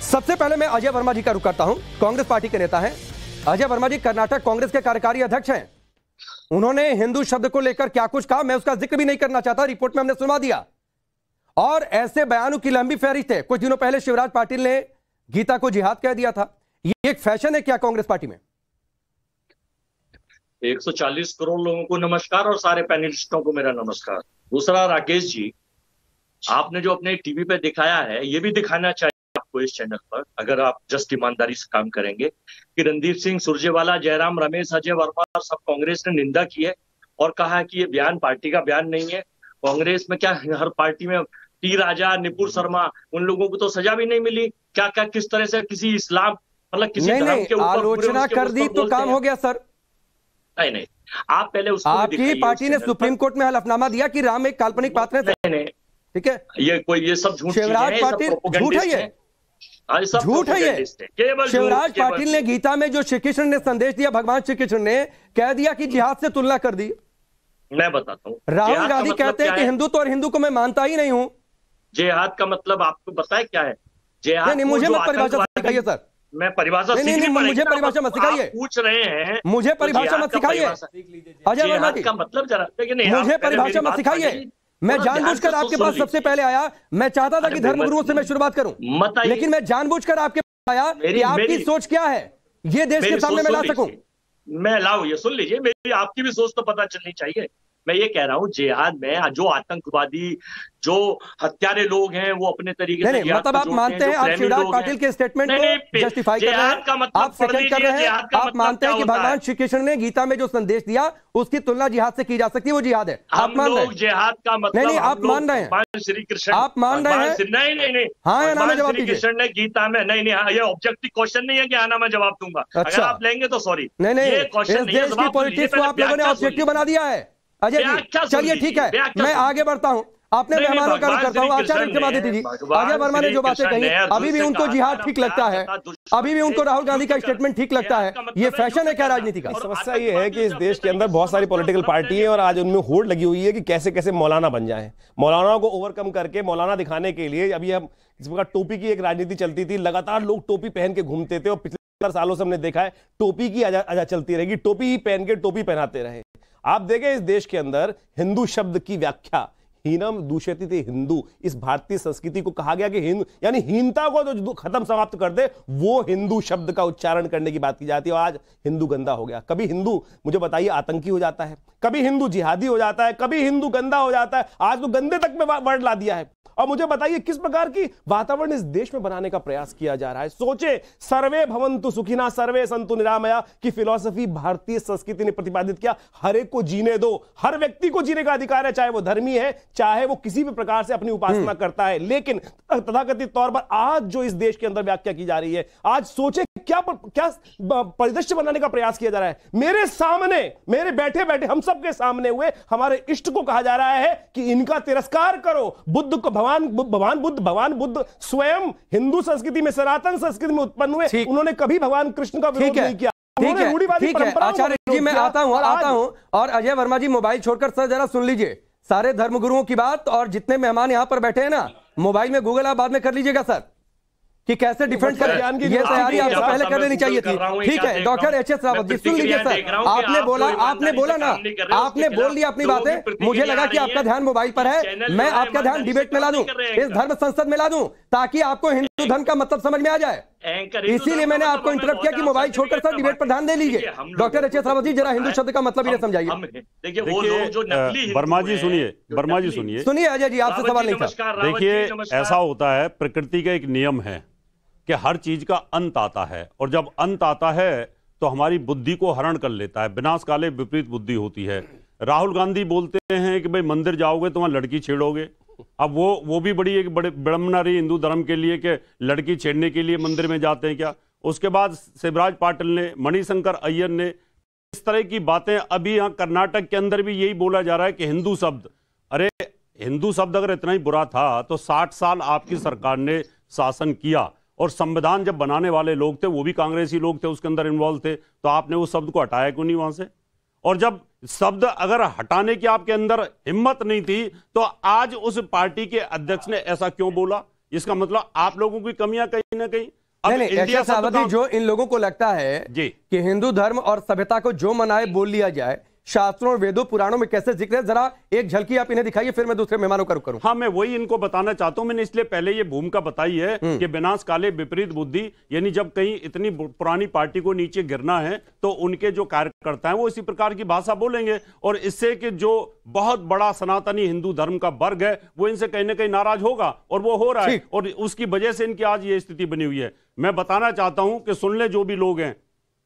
सबसे पहले मैं अजय वर्मा जी का रुख करता हूं। कांग्रेस पार्टी के नेता हैं अजय वर्मा जी, कर्नाटक कांग्रेस के कार्यकारी अध्यक्ष हैं। उन्होंने हिंदू शब्द को लेकर क्या कुछ कहा, मैं उसका जिक्र भी नहीं करना चाहता, रिपोर्ट में हमने सुनवा दिया। और ऐसे बयानों की लंबी फहरिस्त है। कुछ दिनों पहले शिवराज पाटिल ने गीता को जिहाद कह दिया था। ये एक फैशन है क्या कांग्रेस पार्टी में? 140 करोड़ लोगों को नमस्कार और सारे पैनलिस्टों को मेरा नमस्कार। दूसरा, राकेश जी, आपने जो अपने टीवी पे दिखाया है, ये भी दिखाना चाहिए आपको इस चैनल पर, अगर आप जस्ट ईमानदारी से काम करेंगे, कि रणदीप सिंह सुरजेवाला, जयराम रमेश, अजय वर्मा सब कांग्रेस ने निंदा की है और कहा है कि ये बयान पार्टी का बयान नहीं है। कांग्रेस में क्या हर पार्टी में टी राजा, निपुर शर्मा, उन लोगों को तो सजा भी नहीं मिली क्या? क्या किस तरह से किसी इस्लाम मतलब किसी धर्म के ऊपर आलोचना कर दी तो काम हो गया सर? नहीं, आप पहले उसको आपकी पार्टी ने सुप्रीम कोर्ट में हलफनामा दिया कि राम एक काल्पनिक पात्र है। नहीं, ठीक है, ये सब झूठ शिवराज पाटिल झूठ है, ये झूठ है। ये शिवराज पाटिल ने गीता में जो श्री कृष्ण ने संदेश दिया, भगवान श्री कृष्ण ने कह दिया कि जिहाद से तुलना कर दी। मैं बताता हूँ, राहुल गांधी कहते हैं कि हिंदुत्व और हिंदू को मैं मानता ही नहीं हूं। जिहाद का मतलब आपको पता है क्या है? जिहाद नहीं, मुझे मत परिभाषा सिखाइए सर। मैं परिभाषा नहीं, मुझे परिभाषा मत सिखाइए। पूछ रहे हैं, मुझे परिभाषा मत सिखाइए अजय वर्मा जी, का मतलब जरा मुझे परिभाषा मत सिखाइए। मैं जानबूझकर आपके पास सबसे पहले आया। मैं चाहता था कि धर्मगुरुओं से मैं शुरुआत करूं, लेकिन मैं जानबूझकर आपके पास आया कि आपकी सोच क्या है ये देश के सामने मैं ला सकूं। मैं लाऊं, ये सुन लीजिए, मेरी आपकी भी सोच तो पता चलनी चाहिए। मैं ये कह रहा हूँ, जिहाद में जो आतंकवादी, जो हत्यारे लोग हैं, वो अपने तरीके से मतलब आप मानते हैं, आप शिवराज पाटिल के स्टेटमेंट को जस्टिफाई कर रहे हैं, आप सेकंड कर रहे हैं, आप मानते हैं कि भगवान श्री कृष्ण ने गीता में जो संदेश दिया उसकी तुलना जिहाद से की जा सकती है, वो जिहाद है। आप मान रहे हैं जिहाद का मतलब? नहीं, आप मान रहे हैं, श्री कृष्ण आप मान रहे हैं? नहीं, हाँ या ना में जवाब दीजिए। कृष्ण ने गीता में, नहीं, ये ऑब्जेक्टिव क्वेश्चन नहीं है कि आना मैं जवाब दूंगा। अगर आप लेंगे तो सॉरी, नहीं, इस देश की पॉलिटिक्स को आप लोगों ने ऑब्जेक्टिव बना दिया है अजय जी। चलिए ठीक है, मैं आगे बढ़ता हूं, अपने मेहमानों का रुख करता हूं। आचार्य समाधिति जी, अजय वर्मा ने जो बातें कही, अभी भी उनको जिहाद ठीक लगता है, अभी भी उनको राहुल गांधी का स्टेटमेंट ठीक लगता है। ये फैशन है क्या राजनीति का? समस्या ये है कि इस देश के अंदर बहुत सारी पॉलिटिकल पार्टी है और आज उनमें होड़ लगी हुई है कि कैसे कैसे मौलाना बन जाए। मौलाना को ओवरकम करके मौलाना दिखाने के लिए अभी हम इस प्रकार टोपी की एक राजनीति चलती थी, लगातार लोग टोपी पहन के घूमते थे और पिछले सालों से हमने देखा है टोपी की आजा चलती रहेगी, टोपी ही पहन के टोपी पहनाते रहे। आप देखें, इस देश के अंदर हिंदू शब्द की व्याख्या हीनम दूषित थे हिंदू, इस भारतीय संस्कृति को कहा गया कि हिंदू यानी हीनता को जो खत्म समाप्त कर दे, वो हिंदू शब्द का उच्चारण करने की बात की जाती है। और आज हिंदू गंदा हो गया। कभी हिंदू मुझे बताइए आतंकी हो जाता है, कभी हिंदू जिहादी हो जाता है, कभी हिंदू गंदा हो जाता है, आज तो गंदे तक में वर्ड ला दिया है। और मुझे बताइए किस प्रकार की वातावरण इस देश में बनाने का प्रयास किया जा रहा है। सोचे, सर्वे भवन्तु सुखिनः सर्वे सन्तु निरामया की फिलॉसफी भारतीय संस्कृति ने प्रतिपादित किया। हर एक को जीने दो, हर व्यक्ति को जीने का अधिकार है, चाहे वो धर्मी है, चाहे वो किसी भी प्रकार से अपनी उपासना करता है। लेकिन तथाकथित तौर पर आज जो इस देश के अंदर व्याख्या की जा रही है, आज सोचे क्या परिदृश्य बनाने का प्रयास किया जा रहा है। मेरे सामने, मेरे बैठे बैठे हम सबके सामने हुए हमारे इष्ट को कहा जा रहा है कि इनका तिरस्कार करो। बुद्ध को भगवान बुद्ध स्वयं हिंदू संस्कृति में, सनातन संस्कृति में उत्पन्न हुए। उन्होंने कभी भगवान कृष्ण का विरोध नहीं किया। ठीक है आचार्य जी, मैं आता हूं और अजय वर्मा जी मोबाइल छोड़कर सर जरा सुन लीजिए सारे धर्मगुरुओं की बात, और जितने मेहमान यहां पर बैठे हैं ना, मोबाइल में गूगल आप बाद में कर लीजिएगा सर कि कैसे डिफेंड करें। ये तैयारी आपसे पहले कर लेनी चाहिए थी। ठीक है, डॉक्टर एच.एस. रावत जी सुन लीजिए सर, आपने बोला ना, आपने बोल दिया अपनी बातें। मुझे लगा कि आपका ध्यान मोबाइल पर है, मैं आपका ध्यान डिबेट में ला दूं, इस धर्म संसद में ला दूं, ताकि आपको हिंदू धर्म का मतलब समझ में आ जाए। इसीलिए मैंने आपको इंटरप्ट किया कि मोबाइल छोड़कर सर डिबेट पर ध्यान दे लीजिए। Doctor HS. रावत जी जरा हिंदू शब्द का मतलब इन्हें समझाइए। देखिए वर्मा जी सुनिए अजय जी, आपसे सवाल नहीं था। देखिए, ऐसा होता है, प्रकृति का एक नियम है कि हर चीज का अंत आता है, और जब अंत आता है तो हमारी बुद्धि को हरण कर लेता है। विनाश काले विपरीत बुद्धि होती है। राहुल गांधी बोलते हैं कि भाई मंदिर जाओगे तो वहां लड़की छेड़ोगे। अब वो भी बड़ी एक बड़े विडंबना रही हिंदू धर्म के लिए कि लड़की छेड़ने के लिए मंदिर में जाते हैं क्या। उसके बाद शिवराज पाटिल ने, मणिशंकर अय्यर ने, इस तरह की बातें। अभी यहाँ कर्नाटक के अंदर भी यही बोला जा रहा है कि हिंदू शब्द, अरे हिंदू शब्द अगर इतना ही बुरा था तो 60 साल आपकी सरकार ने शासन किया, और संविधान जब बनाने वाले लोग थे वो भी कांग्रेसी लोग थे, उसके अंदर इन्वॉल्व थे, तो आपने उस शब्द को हटाया क्यों नहीं वहां से? और जब शब्द अगर हटाने की आपके अंदर हिम्मत नहीं थी तो आज उस पार्टी के अध्यक्ष ने ऐसा क्यों बोला इसका मतलब आप लोगों की कमियां कहीं ना कहीं। अब नहीं, इंडिया सावधी, जो इन लोगों को लगता है जी कि हिंदू धर्म और सभ्यता को जो मनाए बोल लिया जाए, शास्त्रों और वेदों पुराणों में कैसे जिक्र है, जरा एक झलकी आप इन्हें दिखाइए, फिर मैं दूसरे मेहमानों का रुख करूं। हाँ, मैं वही इनको बताना चाहता हूं। मैंने इसलिए पहले ये भूमिका बताई है कि विनाश काले विपरीत बुद्धि, यानी जब कहीं इतनी पुरानी पार्टी को नीचे गिरना है तो उनके जो कार्यकर्ता हैं वो इसी प्रकार की भाषा बोलेंगे, और इससे कि जो बहुत बड़ा सनातनी हिंदू धर्म का वर्ग है वो इनसे कहीं ना कहीं नाराज होगा, और वो हो रहा है, और उसकी वजह से इनकी आज ये स्थिति बनी हुई है। मैं बताना चाहता हूं कि सुन ले जो भी लोग हैं,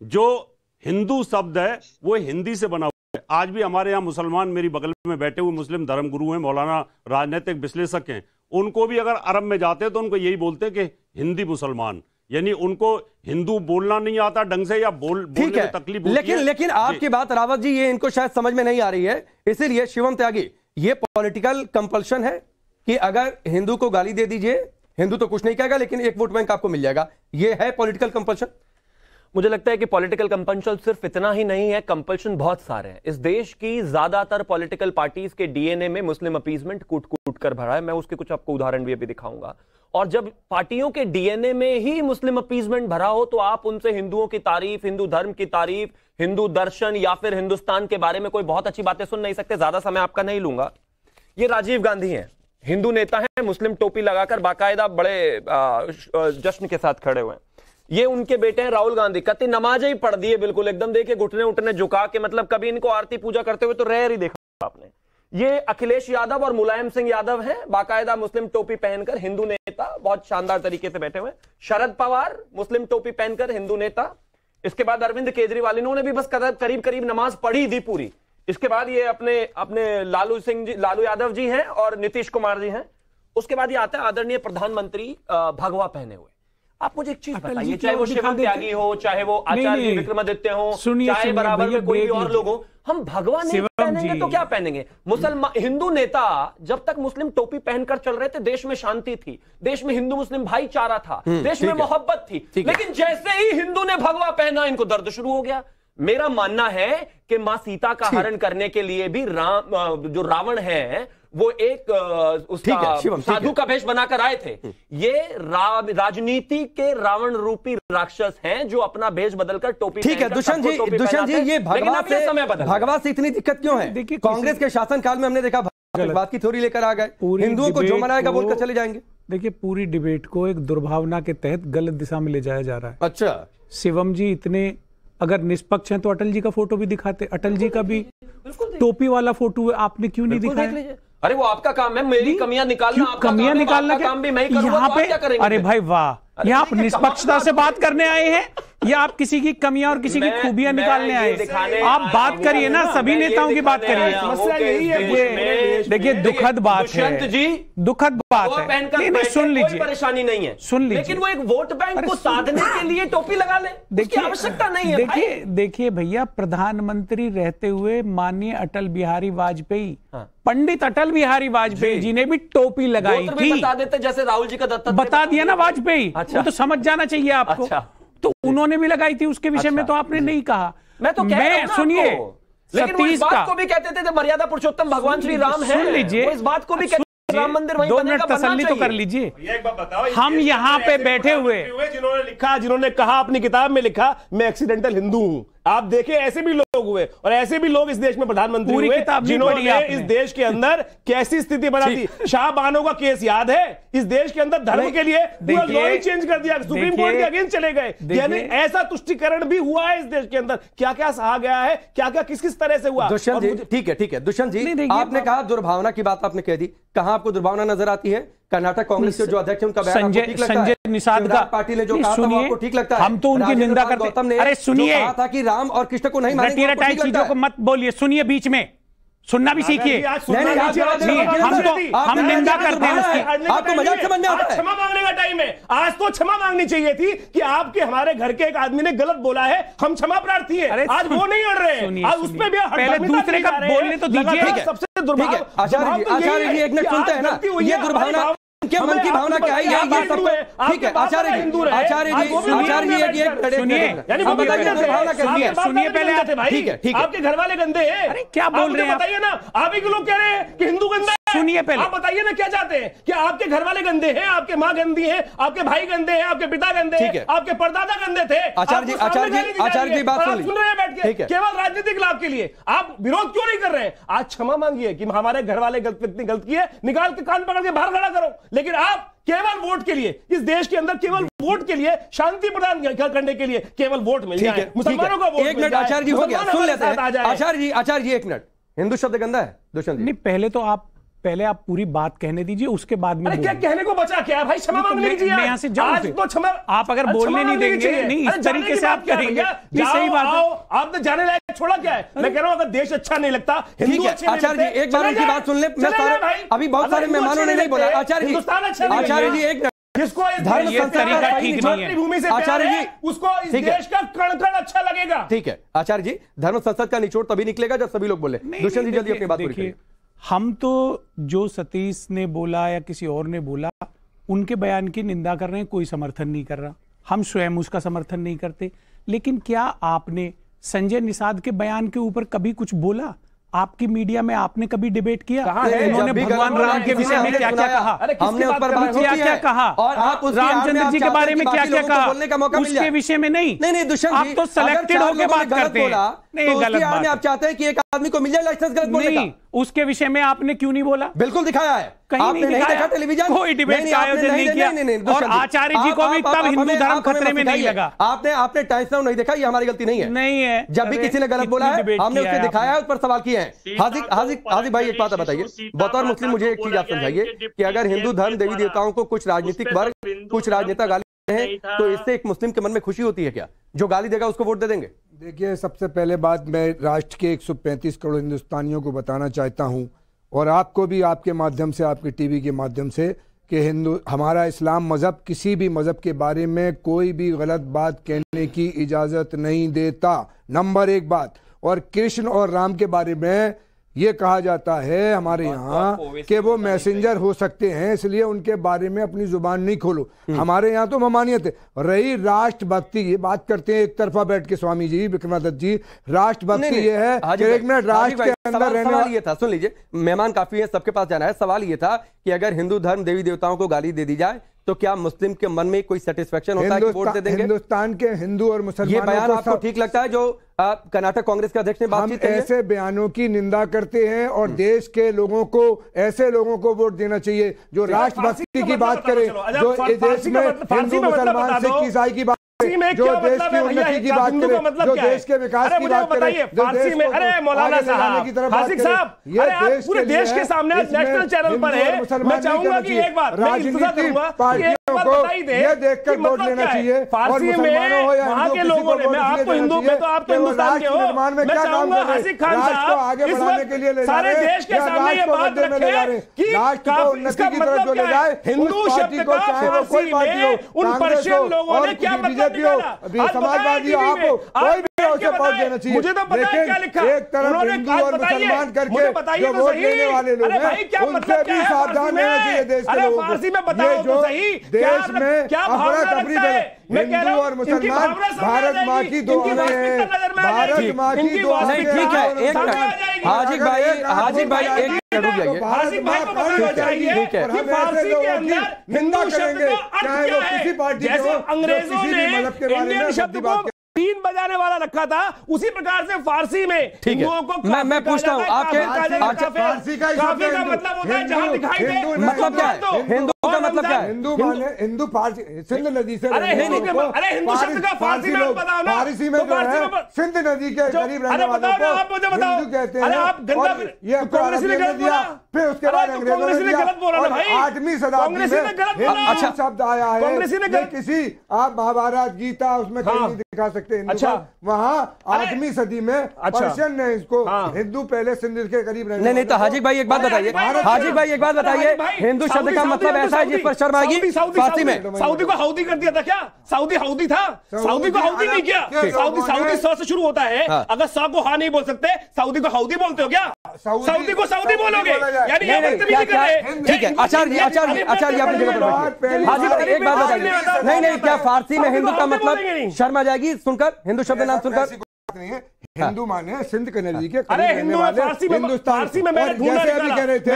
जो हिंदू शब्द है वो हिंदी से बना। आज भी हमारे यहाँ मुसलमान, मेरी बगल में बैठे हुए मुस्लिम धर्मगुरु हैं, मौलाना, राजनीतिक विश्लेषक हैं, उनको भी अगर अरब में जाते हैं तो उनको यही बोलते हैं कि हिंदी मुसलमान, यानी उनको हिंदू बोलना नहीं आता ढंग से, या बोलने में तकलीफ होती है। लेकिन आपकी बात रावत जी, ये इनको शायद समझ में नहीं आ रही है, इसीलिए शिवम त्यागी, ये पॉलिटिकल कंपल्शन है कि अगर हिंदू को गाली दे दीजिए, हिंदू तो कुछ नहीं कहेगा लेकिन एक वोट बैंक आपको मिल जाएगा, ये है पॉलिटिकल कंपल्शन? मुझे लगता है कि पॉलिटिकल कंपल्शन सिर्फ इतना ही नहीं है, कंपल्शन बहुत सारे हैं। इस देश की ज्यादातर पॉलिटिकल पार्टीज के डीएनए में मुस्लिम अपीजमेंट कूट कूट कर भरा है। मैं उसके कुछ आपको उदाहरण भी अभी दिखाऊंगा। और जब पार्टियों के डीएनए में ही मुस्लिम अपीजमेंट भरा हो तो आप उनसे हिंदुओं की तारीफ, हिंदू धर्म की तारीफ, हिंदू दर्शन या फिर हिंदुस्तान के बारे में कोई बहुत अच्छी बातें सुन नहीं सकते। ज्यादा समय आपका नहीं लूंगा। ये राजीव गांधी हैं, हिंदू नेता हैं, मुस्लिम टोपी लगाकर बाकायदा बड़े जश्न के साथ खड़े हुए हैं। ये उनके बेटे हैं राहुल गांधी, कति नमाज ही पढ़ दी है बिल्कुल एकदम, देखिए घुटने उठने झुका के, मतलब कभी इनको आरती पूजा करते हुए तो रेयर ही देखा आपने। ये अखिलेश यादव और मुलायम सिंह यादव हैं, बाकायदा मुस्लिम टोपी पहनकर हिंदू नेता, बहुत शानदार तरीके से बैठे हुए। शरद पवार मुस्लिम टोपी पहनकर हिंदू नेता। इसके बाद अरविंद केजरीवाल, इन्होंने भी बस करीब करीब नमाज पढ़ी थी पूरी। इसके बाद ये अपने लालू यादव जी हैं और नीतीश कुमार जी हैं। उसके बाद ये आता है आदरणीय प्रधानमंत्री भगवा पहने हुए। आप मुझे एक चीज बताइए, चाहे वो शिवम त्यागी हो, चाहे वो आचार्य विक्रमादित्य हो, चाहे बराबर में कोई भी और लोग हो, हम भगवा नहीं पहनेंगे तो क्या पहनेंगे? मुसलमान हिंदू नेता जब तक मुस्लिम टोपी पहनकर चल रहे थे, देश में शांति थी, देश में हिंदू मुस्लिम भाईचारा था, देश में मोहब्बत थी। लेकिन जैसे ही हिंदू ने भगवा पहना, इनको दर्द शुरू हो गया। मेरा मानना है कि मां सीता का हरण करने के लिए भी जो रावण है वो एक उसका साधु का भेष बनाकर आए थे। ये राजनीति के रावण रूपी राक्षस हैं जो अपना भेष बदलकर टोपी। ठीक है दुष्यंत जी, ये भगवा से इतनी दिक्कत क्यों है? कांग्रेस के शासनकाल में हमने देखा बात की थ्योरी लेकर आ गए, हिंदुओं को जो मनाएगा बोलकर चले जाएंगे। देखिए, पूरी डिबेट को एक दुर्भावना के तहत गलत दिशा में ले जाया जा रहा है। अच्छा, शिवम जी इतने अगर निष्पक्ष हैं तो अटल जी का फोटो भी दिखाते। अटल जी का भी टोपी वाला फोटो है, आपने क्यों नहीं दिखाया? अरे वो आपका काम है, मेरी कमियां निकालना, कमियां निकालना काम भी मैं ही करूंगा, यहाँ तो आप क्या पे। करेंगे? अरे भाई वाह, ये आप निष्पक्षता से बात करने आए हैं या आप किसी की कमियां और किसी की खूबियां निकालने आए हैं? आप बात करिए ना, सभी नेताओं की बात करिए। समस्या यही है, देखिए दुखद बात है जी, दुखद बात है। नहीं, सुन लीजिए, परेशानी नहीं है, सुन लीजिए। लेकिन वो एक वोट बैंक को साधने के लिए टोपी लगा ले, देखिए आवश्यकता नहीं है। देखिए भैया, प्रधानमंत्री रहते हुए माननीय अटल बिहारी वाजपेयी, पंडित अटल बिहारी वाजपेयी जी ने भी टोपी लगाई थी। बता देते जैसे राहुल जी का दत्तक बता दिया ना वाजपेयी, वो तो समझ जाना चाहिए आपको। तो उन्होंने भी लगाई थी, उसके विषय में तो आपने नहीं कहा। मैं तो सुनिए, लेकिन वो इस बात को भी कहते थे जब मर्यादा पुरुषोत्तम भगवान श्री राम है, सुन लीजिए, इस बात को भी कहते राम मंदिर वहीं 2 मिनट तसल्ली तो कर लीजिए। एक बात बताओ, हम यहाँ पे बैठे हुए जिन्होंने कहा, अपनी किताब में लिखा मैं एक्सीडेंटल हिंदू हूं। आप देखें, ऐसे भी लोग हुए और ऐसे भी लोग इस देश में प्रधानमंत्री हुए जिन्होंने इस देश के अंदर कैसी स्थिति बना दी। शाह बानो का केस याद है? इस देश के अंदर धर्म के लिए पूरा लॉ ही चेंज कर दिया, सुप्रीम कोर्ट के अगेंस्ट चले गए। यानी ऐसा तुष्टिकरण भी हुआ है इस देश के अंदर। क्या क्या सहा गया है, क्या क्या किस किस तरह से हुआ। दुष्यंत जी, ठीक है दुष्यंत जी, आपने कहा दुर्भावना की बात आपने कह दी, कहां आपको दुर्भावना नजर आती है? कर्नाटक कांग्रेस के जो अध्यक्ष उनका बयान ठीक लगता है? संजय निषाद का पार्टी ने जो कहा था आपको ठीक लगता है? हम तो उनकी निंदा करते हैं। अरे सुनिए, कहा था कि राम और कृष्ण को नहीं मानेंगे, चीजों को मत बोलिए, सुनिए, बीच में सुनना भी सीखिए। हम निंदा करते हैं उसकी। आपको मजाक समझ में आता है? क्षमा मांगने का टाइम है, आज तो क्षमा मांगनी चाहिए थी कि आपके हमारे घर के एक आदमी ने गलत बोला है, हम क्षमा प्रार्थी हैं। आज वो नहीं अड़ रहे हैं, आज उसमें भी पहले दूसरे का बोलने तो दीजिए। सबसे दुर्भाग्य आचार्य जी एक मिनट सुनते हैं ना, ये दुर्भावना क्या मन की भावना क्या है? ये सब ठीक है आचार्य जी, यानी बताइए दुर्भावना कैसी है? सुनिए पहले, ठीक है, आपके घर वाले गंदे हैं, अरे क्या बोल रहे हैं? बताइए ना, आप ही के लोग कह रहे हैं कि हिंदू गंदा सुनिए पहले, आप बताइए ना क्या चाहते हैं? कि आपके घर वाले गंदे हैं, आपके माँ गंदी है, आपके भाई गंदे हैं, आपके पिता गंदे हैं, आपके परदादा गंदे थे? आचार्य जी बात सुन रहे हैं बैठ के केवल राजनीतिक लाभ के लिए। आप विरोध क्यों नहीं कर रहे हैं? आज क्षमा मांगिए कि हमारे घर वाले इतनी गलत की है, निकाल के कान पकड़ के बाहर खड़ा करो। लेकिन आप केवल वोट के लिए, इस देश के अंदर केवल वोट के लिए, शांति प्रदान करने के लिए केवल वोट मिल जाए, मुसलमानों को वोट। एक मिनट आचार्य जी, हो गया, सुन लेते हैं। आचार्य जी एक मिनट, हिंदू शब्द गंदा है दुष्यंत जी? नहीं, पहले आप पूरी बात कहने दीजिए, उसके बाद में क्या कहने को बचा क्या भाई? क्षमा मांग लीजिए। मैं यहाँ से जाऊँ तो क्षमा, आप अगर बोलने नहीं देंगे, नहीं इस तरीके से आप करेंगे, सही बात है। आपने जाने लायक छोड़ा क्या है? मैं कह रहा हूँ अगर देश अच्छा नहीं लगता, हिंदू अच्छे नहीं लगते, आचार्य जी एक बार उनकी बात सुन ले। अभी बहुत सारे मेहमानों ने नहीं बोला। आचार्य जी एक जिसको धर्म तरीका ठीक नहीं है, भूमि से आचार्य जी उसको इस देश का कण-कण अच्छा लगेगा। ठीक है आचार्य जी, धर्म संसद का निचोड़ तभी निकलेगा जब सभी लोग बोले। दुष्यंत जी जल्दी अपनी बात पूरी करिए। हम तो जो सतीश ने बोला या किसी और ने बोला, उनके बयान की निंदा कर रहे हैं, कोई समर्थन नहीं कर रहा, हम स्वयं उसका समर्थन नहीं करते। लेकिन क्या आपने संजय निषाद के बयान के ऊपर कभी कुछ बोला? आपकी मीडिया में आपने कभी डिबेट किया? उन्होंने भगवान राम के विषय में क्या क्या कहा, हमने उस पर क्या क्या कहा, और आप रामचंद्र जी के बारे में क्या क्या कहा, उसके विषय में नहीं। नहीं दुष्यंत आप तो सिलेक्टेड होकर बात करते हैं। नहीं, गलत बात। आप चाहते हैं कि एक आदमी को मिल जाए लाइसेंस गलत बोलने का? उसके विषय में आपने क्यों नहीं बोला? बिल्कुल दिखाया है, कहीं नहीं दिखाया टेलीविजन, कोई डिबेट का आयोजन नहीं किया। और आचार्य जी को भी तब हिंदू धर्म खतरे में नहीं लगा। आपने टाइम्स नाउ नहीं देखा, ये हमारी गलती नहीं है। नहीं है, जब भी किसी ने गलत बोला है हमने उसे दिखाया है, उस पर सवाल किए हैं। हाजिक भाई एक बात बताइए, बतौर मुस्लिम मुझे एक चीज आप समझाइए कि अगर हिंदू धर्म देवी देवताओं को कुछ राजनीतिक वर्ग, कुछ राजनेता गाली है, तो इससे एक मुस्लिम के मन में खुशी होती है क्या? जो गाली देगा उसको वोट दे देंगे? देखिए, सबसे पहले बात मैं राष्ट्र के 135 करोड़ हिंदुस्तानियों को बताना चाहता हूं, और आपको भी आपके माध्यम से, आपके टीवी के माध्यम से, कि हमारा इस्लाम मज़हब किसी भी मज़हब के बारे में कोई भी गलत बात कहने की इजाज़त नहीं देता, नंबर एक बात। और कृष्ण और राम के बारे में ये कहा जाता है हमारे यहाँ कि वो मैसेंजर हो सकते हैं, इसलिए उनके बारे में अपनी जुबान नहीं खोलो। हमारे यहाँ तो ममानियत है। रही राष्ट्रभक्ति, ये बात करते हैं एक तरफा बैठ के स्वामी जी, विक्रमादित्य जी, राष्ट्रभक्ति ये है कि एक मिनट राष्ट्र के अंदर रहने वाला। ये था, सुन लीजिए, मेहमान काफी है, सबके पास जाना है। सवाल ये था कि अगर हिंदू धर्म देवी देवताओं को गाली दे दी जाए तो क्या मुस्लिम के मन में कोई सेटिस्फेक्शन होता है कि वोट दे देंगे? हिंदुस्तान के हिंदू और मुसलमानों, ये बयान आपको ठीक लगता है जो कर्नाटक कांग्रेस के अध्यक्ष ने बातचीत की? हम ऐसे बयानों की निंदा करते हैं और देश के लोगों को, ऐसे लोगों को वोट देना चाहिए जो राष्ट्रभक्ति की बात करे, जो देश में हिंदू मुसलमान सिख ईसाई की बात, जो देश की उन्नति की बात करे, जो देश के विकास की बात करे, जो देश को अरे मौलाना साहब, हासिक साहब, अरे आप पूरे देश के सामने नेशनल चैनल पर है, मैं चाहूंगा कि एक बार राजनीतिक पार्टियों को ये देखकर वोट लेना चाहिए। फारसी में वहां के लोगों ने, मैं आपको हिंदू, मैं तो आप तो हिंदुस्तान के हो, मैं चाहूंगा हासिक खान साहब इस वक्त सारे देश के सामने ये बात रखें कि इसका मतलब क्या है? हिंदू शब्द का फारसी में उन पर्शियन लोगों ने क्या मतलब समाजवादी आपको कोई भी वोट देना चाहिए। मुझे तो पता है क्या लिखा, एक तरफ हिंदू और मुसलमान करके जो वोट देने वाले लोग हैं उनसे भी सावधान रहना चाहिए देश के लोगों को। ये जो देश में अफरा तफरी है, हिंदू और मुसलमान भारत माँ की दुआ में है, भारत माँ की दुआ में। ठीक है, एक मिनट हाजिक भाई एक मिनट रुक जाइए। हासिक भाई को बताना चाहिए कि फारसी के अंदर हिंदू शब्द का अर्थ क्या है? जैसे अंग्रेजों ने इंडियन शब्द को बीन बजाने वाला रखा था, उसी प्रकार से फारसी में हिंदुओं को मैं पूछता हूँ आपके फारसी का मतलब होता है जहां दिखाई दे, मतलब क्या है? हिंदू का मतलब क्या है? हिंदू फारसी सिंध नदी से, अरे हिंदू शब्द का फारसी में बताओ ना, फारसी में जो है सिंध नदी के करीब रहने वालों को हिंदू कहते हैं। अरे आप गंदा, ये कांग्रेस ने गलत दिया, फिर उसके बाद अंग्रेजों ने दिया, गलत बोला भाई, 8वीं शताब्दी में अच्छा शब्द आया है। किसी आप महाभारत गीता उसमें कहीं नहीं दिखा सकते हिंदू। अच्छा, वहाँ 8वीं सदी में पर्शियन ने इसको हिंदू पहले सिंध के करीब रहने। नहीं तो हाजिक भाई एक बात बताइए, हाजिक भाई एक बात बताइए, हिंदू शब्द का मतलब ऐसा है जिस पर शर्म आएगी? फारसी में सऊदी को हौदी कर दिया था क्या? सऊदी हौदी था, सऊदी को हौदी नहीं किया। सऊदी स से शुरू होता है, अगर स को हा नहीं बोल सकते, सऊदी को हौदी बोलते हो क्या? सऊदी को सऊदी बोलोगे, यानी ये बदतमीजी कर रहे हैं। ठीक है आचार्य जी अपनी जगह पर बैठिए। हाजिक भाई एक बात बताइए, नहीं क्या फारसी में हिंदू का मतलब शर्म आ जाएगी सुनकर, हिंदू शब्द नाम सुनकर? हिंदू माने सिंध कनेरी के अरे हिंदू फारसी में मैंने ढूंढा जैसे अभी कह रहे थे कि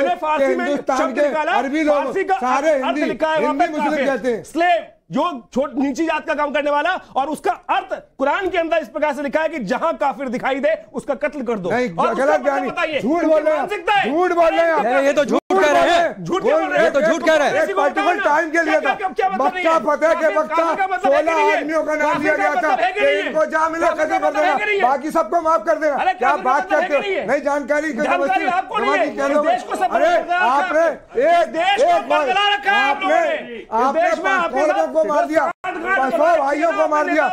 हिंदुस्तान के अरबी लोग सारे हिंदी मुस्लिम कहते हैं। स्लेव जो नीची जात का काम करने वाला, और उसका अर्थ कुरान के अंदर इस प्रकार से लिखा है कि जहां काफिर दिखाई दे उसका कत्ल कर दो। गलत बयानी, झूठ बोल रहे हैं, झूठ बोल रहे हैं, ये तो झूठ कह रहे हैं, झूठ बोल रहे हैं, ये तो झूठ कह रहे हैं। एक पर्टिकुलर टाइम के लिए था, मक्का फतेह के वक्त 16 आदमियों का नाम दिया गया था, इनको जहां मिला कत्ल कर देना, बाकी सबको माफ कर देना। क्या बात करते हो? नहीं जानकारी अरे आपने को मार दिया, भाइयों को मार दिया।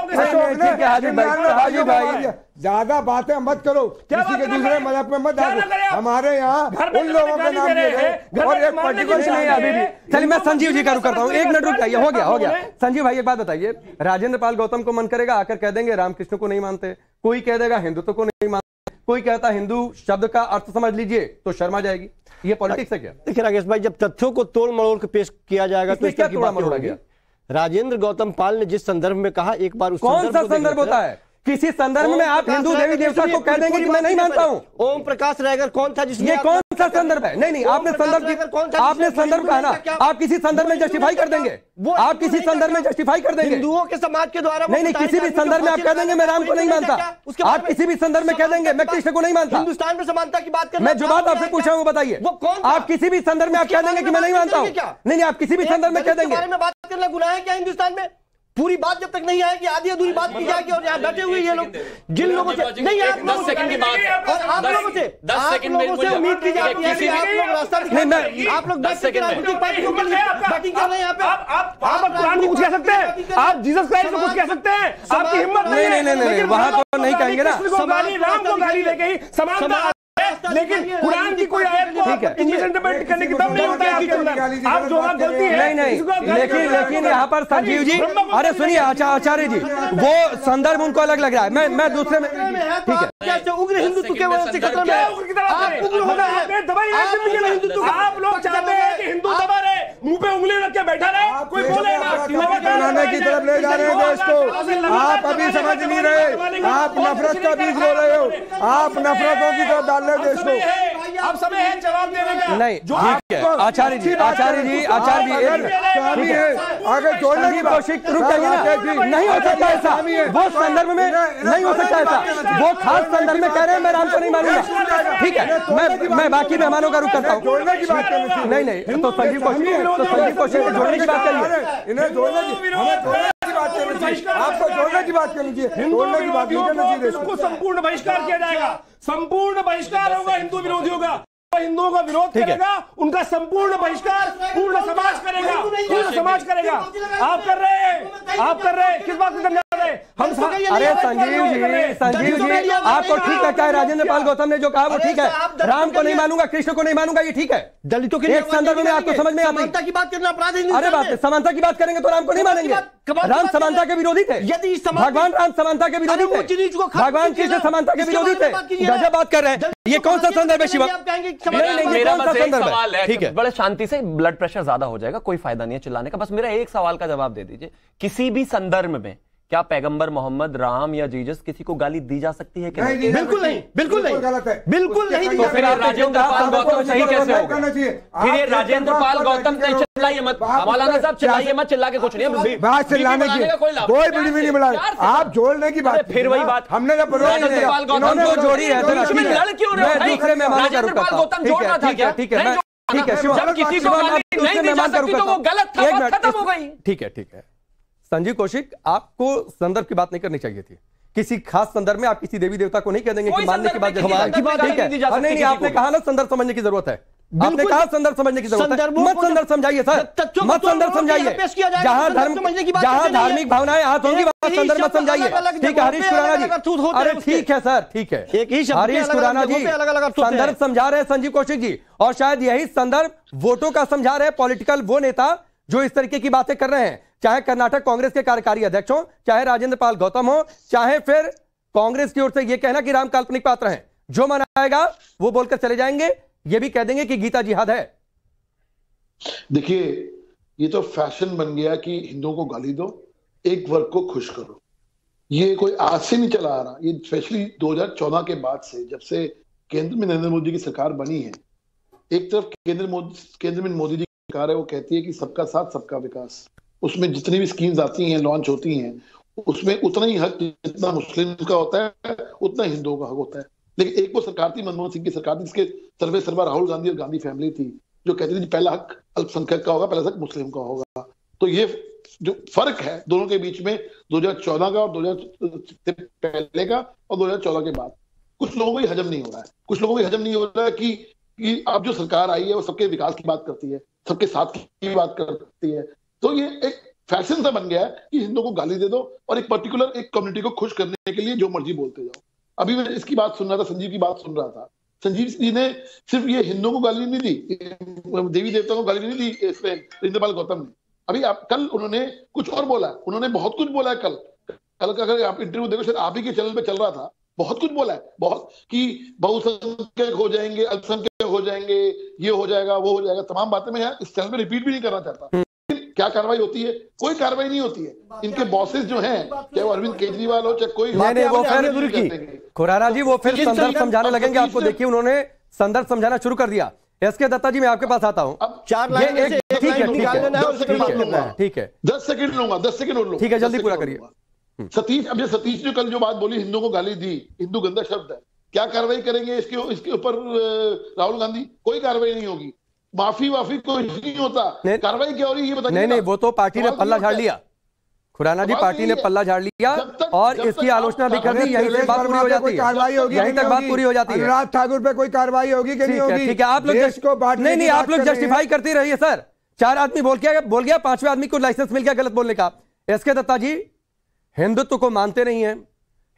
ज्यादा बातें मत करो, किसी के दूसरे मजहब में मत डालो। हमारे यहाँ उन लोगों का नाम दिए गए और एक पर्टिकुलर नहीं अभी भी। चलिए मैं संजीव जी का रुक करता हूँ, एक मिनट रुक जाइए, हो गया। संजीव भाई एक बात बताइए, राजेंद्र पाल गौतम को मन करेगा आकर कह देंगे रामकृष्ण को नहीं मानते, कोई कह देगा हिंदुत्व को नहीं मानते, कोई कहता हिंदू शब्द का अर्थ समझ लीजिए तो शर्मा जाएगी। ये पॉलिटिक्स है क्या? देखिए राकेश भाई, जब तथ्यों को तोड़ मरोड़ के पेश किया जाएगा तो क्या तोड़ा मरोड़ा गया? राजेंद्र गौतम पाल ने जिस संदर्भ में कहा, एक बार उस कौन सा संदर्भ होता है? किसी संदर्भ में आप हिंदू देवी देवता को कह देंगे कि मैं नहीं मानता हूं। ओम प्रकाश रायगर कौन था जिसने, ये कौन सा संदर्भ है? नहीं आपने संदर्भ कहा ना, आप किसी संदर्भ में जस्टिफाई कर देंगे, आप किसी संदर्भ में जस्टिफाई कर देंगे हिंदुओं के समाज के द्वारा। नहीं किसी भी संदर्भ में आप कह देंगे मैं राम को नहीं मानता, आप किसी भी संदर्भ में कह देंगे मैं कृष्ण को नहीं मानता। हिंदुस्तान में समानता की बात कर, मैं जो बात आपसे पूछा हूँ बताइए, आप किसी भी संदर्भ में आप कह देंगे कि मैं नहीं मानता हूँ। नहीं आप किसी भी संदर्भ में कह देंगे। बात करना गुनाह है क्या हिंदुस्तान में? पूरी बात जब तक नहीं आएगी, आधी अधूरी बात की जाएगी। और यहाँ बैठे हुए ये लोग जिन लोगों से नहीं, आप 10 सेकंड की बात, और आप लोगों से 10 सेकंड में उम्मीद की जाती है कि आप लोग रास्ता दिखाएंगे। आप लोग 10 सेकंड राजनीतिक पार्टियों के लिए बैटिंग कर रहे हैं यहाँ पे। आप कुरान को कुछ कह सकते हैं, आप जीसस क्राइस्ट को कुछ कह सकते हैं, आपकी हिम्मत नहीं वहां तो नहीं कहेंगे ना। राम को गाली दे गई, समानता, लेकिन कुरान की कोई आयत को मिसइंटरप्रेट करने की दम नहीं होता है आपके अंदर। आप जो गलती है नहीं, लेकिन यहाँ पर संजीव जी, अरे सुनिए आचार्य जी, वो संदर्भ उनको अलग लग रहा है, मैं दूसरे में, ठीक है। उग्र हिंदुत्व के वजह से खत्म है, आप लोग चाहते हैं कि हिंदू दबा रहे, मुंह पे उंगली रख के बैठा रहे, कोई बोले बनाने की तरफ ले जा रहे हैं देश को। आप अभी समझ नहीं रहे, आप नफरत का बीज बो रहे हो, आप नफरतों की तरफ डाल रहे देश को। अब समय है जवाब देने का। नहीं ठीक है आचार्य जी आगे जोड़ने की कोशिश नहीं हो सकता ऐसा, वो संदर्भ में नहीं हो सकता ऐसा, वो खास संदर्भ में कह रहे हैं मैं राम को नहीं मानूंगा। ठीक है, मैं बाकी मेहमानों का रुख करता हूँ। जोड़ने की बात करनी नहीं तो संजीव कौशिक जोड़ने की बात करिए, इन्हें जोड़ने की बात करनी चाहिए, आपको जोड़ने की बात करनी चाहिए, जोड़ने की बात नहीं करनी चाहिए। उसको संपूर्ण बहिष्कार किया जाएगा, संपूर्ण बहिष्कार होगा हिंदू विरोधियों का, हिंदुओं का विरोध करेगा, उनका संपूर्ण बहिष्कार पूर्ण समाज करेगा, पूर्ण समाज करेगा। आप कर रहे हैं किस बात को करने जा रहे हैं हम? अरे संजीव जी आपको ठीक है, चाहे राजेंद्र पाल गौतम ने जो कहा वो ठीक है, राम को नहीं मानूंगा, कृष्ण को नहीं मानूंगा, ये ठीक है। दलितों के एक संदर्भ में आपको समझ में समानता की बात करना अपराध है। अरे बात समानता की बात करेंगे तो राम को नहीं मानेंगे। राम समानता के विरोधी थे, यदि भगवान राम समानता के विरोधी थे, भगवान कृष्ण समानता के विरोधी थे। गजब बात कर रहे हैं, ये कौन सा संदर्भ है शिवम? मेरा बस एक सवाल है, ठीक है, बड़े शांति से, ब्लड प्रेशर ज्यादा हो जाएगा, कोई फायदा नहीं है चिल्लाने का। बस मेरा एक सवाल का जवाब दे दीजिए, किसी भी संदर्भ में क्या पैगंबर मोहम्मद, राम या जीसस किसी को गाली दी जा सकती है कि नहीं? बिल्कुल नहीं, बिल्कुल नहीं, गलत है, बिल्कुल नहीं। तो फिर राजेंद्र पाल गौतम सही कैसे होगा? फिर ये राजेंद्र पाल गौतम से चिल्लाइए मत, मौलाना साहब चिल्लाइए मत, चिल्ला के कुछ नहीं, बात चिल्लाने की कोई बिल्ली नहीं मिला, आप जोड़ने की बात, फिर वही बात हमने जब राजेंद्र पाल गौतम को जोड़ी है तो लड़ क्यों रहे हो? राजेंद्र पाल गौतम जोड़ना था क्या? ठीक है जब किसी को गाली नहीं दी जा सकती तो वो गलत था, खत्म हो गई। ठीक है संजीव कौशिक, आपको संदर्भ की बात नहीं करनी चाहिए थी। किसी खास संदर्भ में आप किसी देवी देवता को नहीं कह देंगे कि मानने की बात, ठीक है। नहीं आपने कहा ना संदर्भ समझने की जरूरत है, आपने कहा संदर्भ समझने की जरूरत है, मत संदर्भ समझाइए सर, मत संदर्भ समझाइए। जहां धार्मिक भावनाएं हाथ होंगी वहां संदर्भ मत समझाइए। ठीक है हरीश खुराना जी, अरे ठीक है सर, ठीक है हरीश खुराना जी संदर्भ समझा रहे हैं संजीव कौशिक जी, और शायद यही संदर्भ वोटों का समझा रहे हैं पॉलिटिकल वो नेता जो इस तरीके की बातें कर रहे हैं, चाहे कर्नाटक कांग्रेस के कार्यकारी अध्यक्ष हो, चाहे राजेंद्र पाल गौतम हो, चाहे फिर कांग्रेस की ओर से यह कहना कि राम काल्पनिक पात्र हैं, जो मनाएगा वो बोलकर चले जाएंगे, ये भी कह देंगे कि गीता जिहाद है। देखिए ये तो फैशन बन गया कि हिंदुओं को गाली दो, एक वर्ग को खुश करो। ये कोई आज से नहीं चला आ रहा, ये स्पेशली 2014 के बाद से, जब से केंद्र में नरेंद्र मोदी की सरकार बनी है। एक तरफ केंद्र में मोदी जी की सरकार है, वो कहती है कि सबका साथ सबका विकास, उसमें जितनी भी स्कीम्स आती हैं, लॉन्च होती हैं, उसमें उतना ही हक जितना मुस्लिम का होता है उतना हिंदुओं का हक होता है। लेकिन एक वो सरकार थी, मनमोहन सिंह की सरकार थी, जिसके सर्वे सर्वा राहुल गांधी और गांधी फैमिली थी, जो कहती थी पहला हक अल्पसंख्यक का होगा, पहला हक मुस्लिम का होगा। तो ये जो फर्क है दोनों के बीच में 2014 का और 2000 पहले का और 2014 के बाद, कुछ लोगों को ये हजम नहीं हो रहा है। कुछ लोगों को ये हजम नहीं हो रहा है कि अब जो सरकार आई है वो सबके विकास की बात करती है, सबके साथ की बात करती है। तो ये एक फैशन सा बन गया है कि हिंदुओं को गाली दे दो और एक पर्टिकुलर एक कम्युनिटी को खुश करने के लिए जो मर्जी बोलते जाओ। अभी मैं इसकी बात सुन रहा था, संजीव की बात सुन रहा था। संजीव जी ने सिर्फ ये हिंदुओं को गाली नहीं दी, देवी देवताओं को गाली नहीं दी इसमें इंद्रपाल गौतम ने। अभी आप कल उन्होंने कुछ और बोला, उन्होंने बहुत कुछ बोला है कल का अगर आप इंटरव्यू देखो, शायद आप ही के चैनल पे चल रहा था, बहुत कुछ बोला है, बहुत कि बहुसंख्यक हो जाएंगे, अल्पसंख्यक हो जाएंगे, ये हो जाएगा, वो हो जाएगा, तमाम बातें मैं यार इस चैनल पे रिपीट भी नहीं करना चाहता। क्या कार्रवाई होती है? कोई कार्रवाई नहीं होती है। इनके बॉसेस जो हैं, चाहे वो अरविंद केजरीवाल हो, चाहे कोई, नहीं वो फिर खुराना जी वो फिर संदर्भ समझाने लगेंगे आपको। देखिए उन्होंने संदर्भ समझाना शुरू कर दिया। एसके दत्ता जी मैं आपके पास आता हूं। अब 4 लाइन में से एक लाइन निकालना है, उसके बाद करना है। ठीक है 10 सेकंड लूंगा, 10 सेकंड और लूंगा। ठीक है जल्दी पूरा करिए। सतीश ने कल जो बात बोली, हिंदुओं को गाली दी, हिंदू गंदा शब्द है, क्या कार्रवाई करेंगे इसके ऊपर राहुल गांधी? कोई कार्रवाई नहीं होगी, माफी कोई नहीं होता, कार्रवाई क्या हो रही है ये बताइए। नहीं वो तो पार्टी ने पल्ला झाड़ लिया, खुराना जी पार्टी ने पल्ला झाड़ लिया और इसकी आलोचना भी कर दी। यहीं से बात पूरी हो जाती है, कार्रवाई होगी, यहीं तक बात पूरी हो जाती है। अनुराग ठाकुर पे कोई कार्रवाई होगी कि नहीं होगी? ठीक है आप लोग नहीं आप लोग जस्टिफाई करते रहिए सर। 4 आदमी बोल गया, 5वें आदमी को लाइसेंस मिल गया गलत बोलने का। एसके दत्ता जी हिंदुत्व को मानते नहीं है,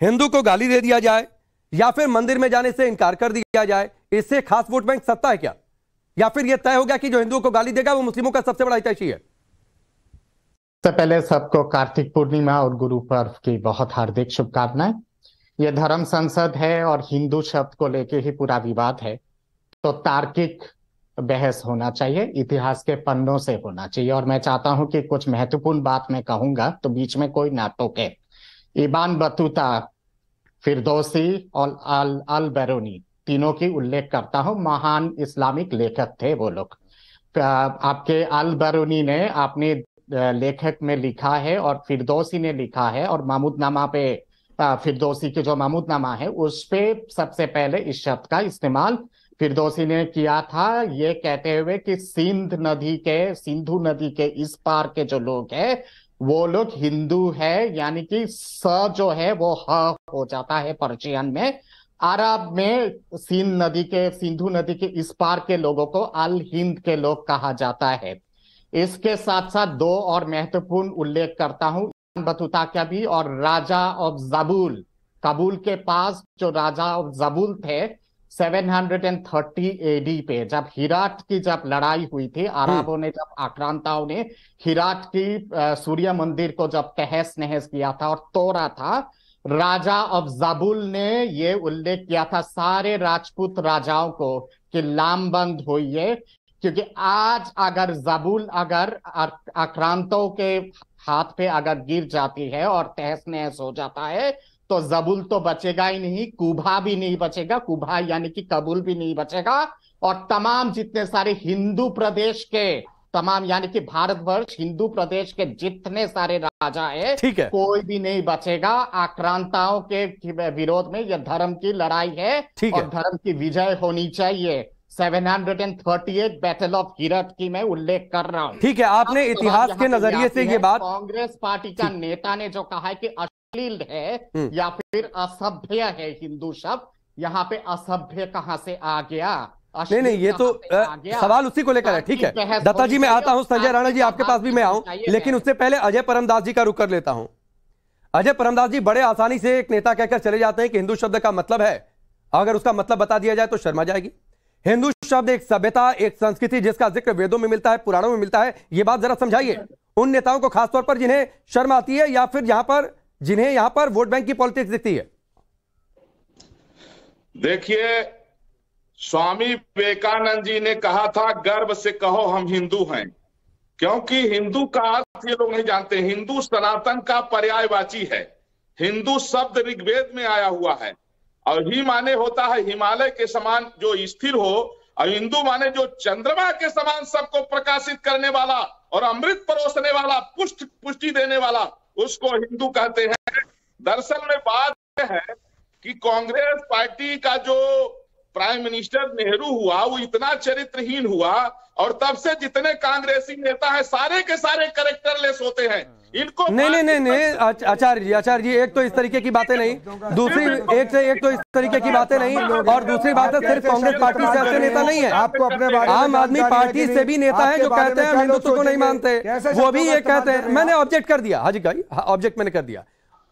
हिंदू को गाली दे दिया जाए या फिर मंदिर में जाने से इनकार कर दिया जाए, इससे खास वोट बैंक सत्ता है क्या? या फिर यह तय हो गया कि जो हिंदुओं को गाली देगा वो मुस्लिमों का सबसे बड़ा हितैषी है? सबसे पहले सबको कार्तिक पूर्णिमा और गुरु पर्व की बहुत हार्दिक शुभकामनाएं। यह धर्म संसद है और हिंदू शब्द को लेके ही पूरा विवाद है, तो तार्किक बहस होना चाहिए, इतिहास के पन्नों से होना चाहिए। और मैं चाहता हूं कि कुछ महत्वपूर्ण बात मैं कहूंगा तो बीच में कोई ना टोके। इबान बतूता, फिरदौसी और अल बैरूनी तीनों की उल्लेख करता हूं, महान इस्लामिक लेखक थे वो लोग। आपके अल बैरूनी ने अपने लेखक में लिखा है और फिरदौसी ने लिखा है, और महमूदनामा पे फिरदौसी के जो महमूदनामा है उस पे सबसे पहले इस शब्द का इस्तेमाल फिरदौसी ने किया था, ये कहते हुए कि सिंधु नदी के इस पार के जो लोग हैं वो लोग हिंदू है, यानी कि स जो है वो ह हो जाता है पर्शियन में। अरब में सिंधु नदी के इस पार के लोगों को अल हिंद के लोग कहा जाता है। इसके साथ साथ 2 और महत्वपूर्ण उल्लेख करता हूं, बतूता का भी, और राजा ऑफ जबूल, काबुल के पास जो राजा ऑफ जबूल थे 730 एडी पे, जब हिराट की लड़ाई हुई थी, अरबों ने जब आक्रांताओं ने हिराट की सूर्य मंदिर को जब तहस नहस किया था और तोड़ा था, राजा ऑफ जबूल ने ये उल्लेख किया था सारे राजपूत राजाओं को कि लामबंद होइए, क्योंकि आज अगर जबूल अगर आक्रांतों के हाथ पे अगर गिर जाती है और तहस नहस हो जाता है तो जबूल तो बचेगा ही नहीं, कुबा भी नहीं बचेगा, कुबा यानी कि काबुल भी नहीं बचेगा, और तमाम जितने सारे हिंदू प्रदेश के तमाम यानी कि भारतवर्ष हिंदू प्रदेश के जितने सारे राजा है कोई भी नहीं बचेगा। आक्रांताओं के विरोध में यह धर्म की लड़ाई है और धर्म की विजय होनी चाहिए। 738 बैटल ऑफ हिरट की मैं उल्लेख कर रहा हूं। ठीक है, आपने इतिहास के नजरिए से ये बात, कांग्रेस पार्टी का नेता ने जो कहा है कि अश्लील है या फिर असभ्य है हिंदू शब्द, यहाँ पे असभ्य कहां से आ गया? नहीं ये तो सवाल उसी को लेकर है। ठीक है दत्ता जी मैं आता हूं, संजय राणा जी आपके पास भी मैं आऊं, लेकिन उससे पहले अजय परमदास जी का रुख कर लेता हूं। अजय परमदास जी बड़े आसानी से एक नेता कहकर चले जाते हैं कि हिंदू शब्द का मतलब है, अगर उसका मतलब बता दिया जाए तो शर्मा जाएगी। हिंदू शब्द एक सभ्यता, एक संस्कृति जिसका जिक्र वेदों में मिलता है, पुराणों में मिलता है। ये बात जरा समझाइए उन नेताओं को खासतौर पर जिन्हें शर्म आती है या फिर जिन्हें यहां पर वोट बैंक की पॉलिटिक्स दिखती है। देखिए, स्वामी विवेकानंद जी ने कहा था गर्व से कहो हम हिंदू हैं, क्योंकि हिंदू का अर्थ ये लोग नहीं जानते। हिंदू सनातन का पर्यायवाची है। हिंदू शब्द ऋग्वेद में आया हुआ है, और ही माने होता है हिमालय के समान जो स्थिर हो, और हिंदू माने जो चंद्रमा के समान सबको प्रकाशित करने वाला और अमृत परोसने वाला, पुष्टि देने वाला, उसको हिंदू कहते हैं। दरअसल में बात यह है कि कांग्रेस पार्टी का जो प्राइम मिनिस्टर नेहरू हुआ वो इतना चरित्रहीन हुआ, और तब से जितने कांग्रेसी नेता हैं सारे के सारे कैरेक्टरलेस होते हैं। इनको नहीं आचार्य जी एक तो इस तरीके की बातें नहीं, दूसरी एक से एक तो इस तरीके की बातें नहीं, और दूसरी बात है सिर्फ कांग्रेस पार्टी से ऐसे नेता नहीं है, आपको अपने आम आदमी पार्टी से भी नेता है जो कहते हैं हम हिंदुत्व को नहीं मानते, वो भी ये कहते हैं। मैंने ऑब्जेक्ट कर दिया, हाजी भाई ऑब्जेक्ट मैंने कर दिया।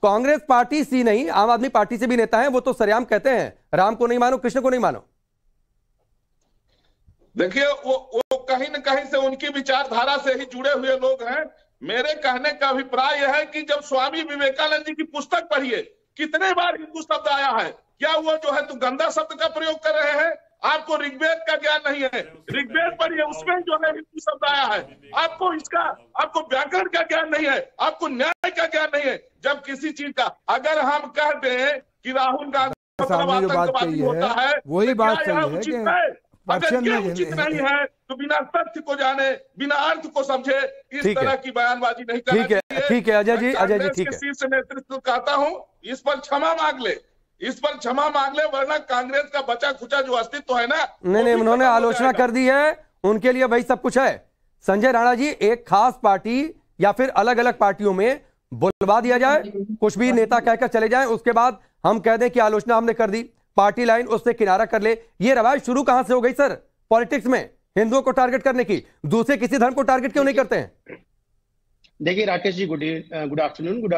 कांग्रेस पार्टी सी नहीं, आम आदमी पार्टी से भी नेता है, वो तो सरेआम कहते हैं राम को नहीं मानो, कृष्ण को नहीं मानो। देखिए वो कहीं न कहीं से उनकी विचारधारा से ही जुड़े हुए लोग हैं। मेरे कहने का अभिप्राय यह है कि जब स्वामी विवेकानंद जी की पुस्तक पढ़िए, कितने बार हिंदू शब्द आया है। क्या वो जो है तो गंदा शब्द का प्रयोग कर रहे हैं? आपको ऋग्वेद का ज्ञान नहीं है, ऋग्वेद पढ़िए, उसमें जो है हिंदू शब्द आया है। आपको व्याकरण का ज्ञान नहीं है, आपको न्याय का ज्ञान नहीं है। जब किसी चीज का अगर हम कह दें कि राहुल गांधी आतंकवादी होता है, वही बात उचित है? अगर ये उचित नहीं है तो बिना तथ्य को जाने, बिना अर्थ को समझे इस तरह की बयानबाजी नहीं करना चाहिए। ठीक है अजय जी, अजय जी ठीक है। शीर्ष नेतृत्व कहता हूं इस पर क्षमा मांग ले, इस पर क्षमा मांग ले, वरना कांग्रेस का बचा खुचा जो अस्तित्व है ना। नहीं उन्होंने आलोचना कर दी है, उनके लिए वही सब कुछ है। संजय राणा जी, एक खास पार्टी या फिर अलग अलग पार्टियों में बुलवा दिया जाए, कुछ भी नेता कहकर चले जाएं, उसके बाद हम कह दें कि आलोचना हमने कर दी, पार्टी लाइन उससे किनारा कर ले। ये रवाज शुरू कहां से हो गई सर पॉलिटिक्स में, हिंदुओं को टारगेट करने की? दूसरे किसी धर्म को टारगेट क्यों नहीं करते हैं? देखिए Rakesh ji, good afternoon to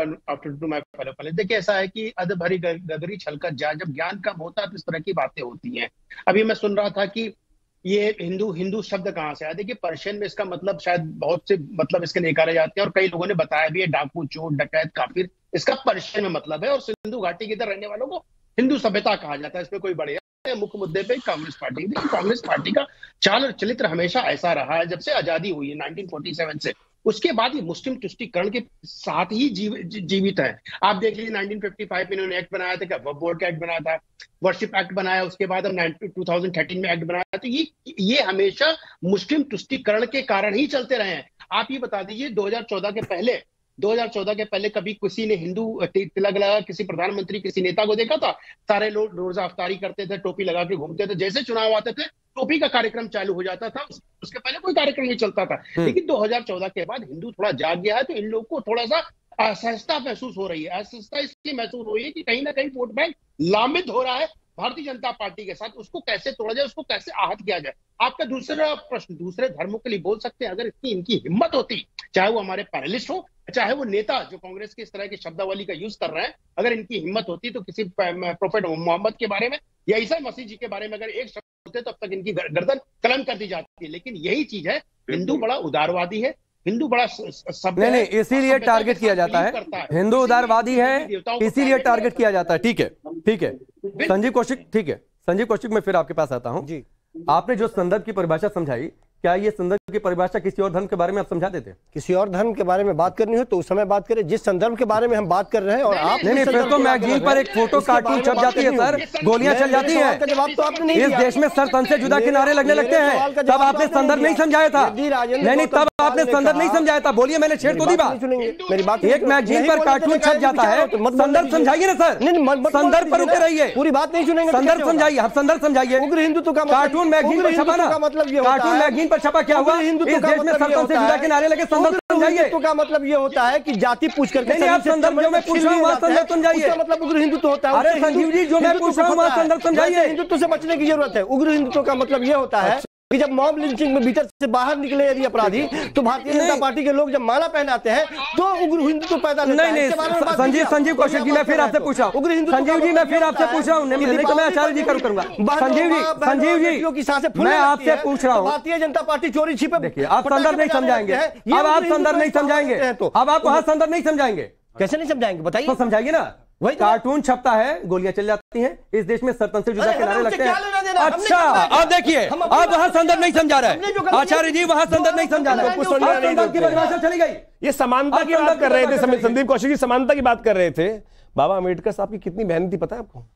my fellow panelist. देखिए ऐसा है कि अध भरी गगरी छलकर जाए, जब ज्ञान कम होता है तो इस तरह की बातें होती हैं। अभी मैं सुन रहा था कि ये हिंदू शब्द कहाँ से आया। देखिए पर्शियन में इसका मतलब शायद बहुत से मतलब इसके निकाले जाते हैं, और कई लोगों ने बताया भी है, डाकू, चोर, डकैत, काफिर, इसका पर्शियन में मतलब है। और सिंधु घाटी के इधर रहने वालों को हिंदू सभ्यता कहा जाता है। इसमें कोई बड़े मुख्य मुद्दे पे कांग्रेस पार्टी का चाल और चरित्र हमेशा ऐसा रहा है जब से आजादी हुई है 1947 से। उसके बाद ये मुस्लिम तुष्टीकरण के साथ ही जीवित है। आप देख लीजिए 1955 में इन्होंने एक्ट बनाया था, वक्फ बोर्ड का एक्ट बनाया था, वर्शिप एक्ट बनाया, उसके बाद हम 2013 में एक्ट बनाया। तो ये हमेशा मुस्लिम तुष्टीकरण के कारण ही चलते रहे हैं। आप ये बता दीजिए 2014 के पहले कभी किसी ने हिंदू तिलक लगा किसी प्रधानमंत्री, किसी नेता को देखा था? सारे लोग रोजा अफ्तारी करते थे, टोपी लगा के घूमते थे, जैसे चुनाव आते थे टोपी का कार्यक्रम चालू हो जाता था, उसके पहले कोई कार्यक्रम नहीं चलता था। लेकिन 2014 के बाद हिंदू थोड़ा जाग गया है, तो इन लोगों को थोड़ा सा असहजता महसूस हो रही है। असहजता इसलिए महसूस हो रही है कि कहीं ना कहीं वोट बैंक लामित हो रहा है भारतीय जनता पार्टी के साथ। उसको कैसे तोड़ा जाए, उसको कैसे आहत किया जाए। आपका दूसरा प्रश्न, दूसरे धर्मों के लिए बोल सकते हैं, अगर इनकी हिम्मत होती, चाहे वो हमारे पैनलिस्ट हो, चाहे वो नेता जो कांग्रेस के इस तरह की शब्दावली का यूज कर रहे हैं, अगर इनकी हिम्मत होती तो किसी प्रोफेट मोहम्मद के बारे में या ईसा मसीह जी के बारे में अगर एक शब्द होते तो अब तक इनकी गर्दन कलम कर दी जाती है। लेकिन यही चीज है, हिंदू बड़ा उदारवादी है, हिंदू बड़ा नहीं इसीलिए टारगेट किया जाता है। हिंदू उदारवादी है इसीलिए टारगेट किया जाता है। ठीक है संजीव कौशिक, ठीक है संजीव कौशिक, मैं फिर आपके पास आता हूं जी। आपने जो संदर्भ की परिभाषा समझाई, क्या ये संदर्भ की परिभाषा किसी और धर्म के बारे में आप समझा देते? किसी और धर्म के बारे में बात करनी हो तो उस समय बात करें, जिस संदर्भ के बारे में हम बात कर रहे हैं। और आप नहीं फिर तो मैगजीन पर एक फोटो कार्टून छप जाती है सर, गोलियां चल जाती हैं। जवाब तो आपने नहीं दिया। इस देश में सर तन से जुदा के नारे लगने लगते हैं, तब आपने संदर्भ नहीं समझाया था। नहीं तब आपने संदर्भ नहीं समझाया था। बोलिए, मैंने छेड़ तो दी बात। मेरी बात, एक मैगजीन पर कार्टून छप जाता है, संदर्भ समझाइए ना सर। संदर्भ पर रुके रहिए, पूरी बात नहीं सुनेंगे। संदर्भ समझाइए, आप संदर्भ समझाइए। उग्र हिंदुत्व का कार्टून मैगजीन पर छपा ना, कार्टून मैगजीन पर छपा क्या हुआ? इस देश में सरपंच से जुदा के नारे लगे, संदर्भ समझाइए। तो का मतलब ये होता है कि जाति पूछ करके नहीं, आप संदर्भ जो मैं पूछ रहा हूँ वहाँ संदर्भ समझाइए। मतलब उग्र हिंदुत्व होता है। अरे संजीव जी, जो मैं पूछ रहा हूँ वहाँ संदर्भ समझाइए। हिंदुत्व से बचने की जरूरत है। उग्र हिंदुत्व का मतलब ये होता है कि जब मॉब लिंचिंग में भीतर से बाहर निकले यदि अपराधी, तो भारतीय जनता पार्टी के लोग जब माला पहनाते हैं तो उग्र हिंदुत्व पैदा होता है। नहीं संजीव कौशिक जी, मैं फिर आपसे पूछ रहा हूँ। संजीव जी, मैं फिर आपसे पूछ रहा हूँ, नहीं तो मैं आचार्य जी करूंगा। संजीव जी, मैं आपसे पूछ रहा हूँ, भारतीय जनता पार्टी चोरी छिपे। देखिए, आप संदर्भ नहीं समझाएंगे, अब आप संदर्भ नहीं समझाएंगे, अब आप वहाँ संदर्भ नहीं समझाएंगे। कैसे नहीं समझाएंगे बताइए? तो समझाइए ना। कार्टून छपता है, गोलियां चल जाती हैं। इस देश में सरतन से जुदा किनारे लगते हैं। अच्छा, आप देखिए, आप वहां संदर्भ नहीं समझा रहे आचार्य जी, वहां संदर्भ नहीं समझा रहे, संदर्भ की परिभाषा चली गई। ये समानता की बात कर रहे थे, संदीप कौशिक जी समानता की बात कर रहे थे। बाबा अम्बेडकर साहब की कितनी मेहनत थी पता है आपको?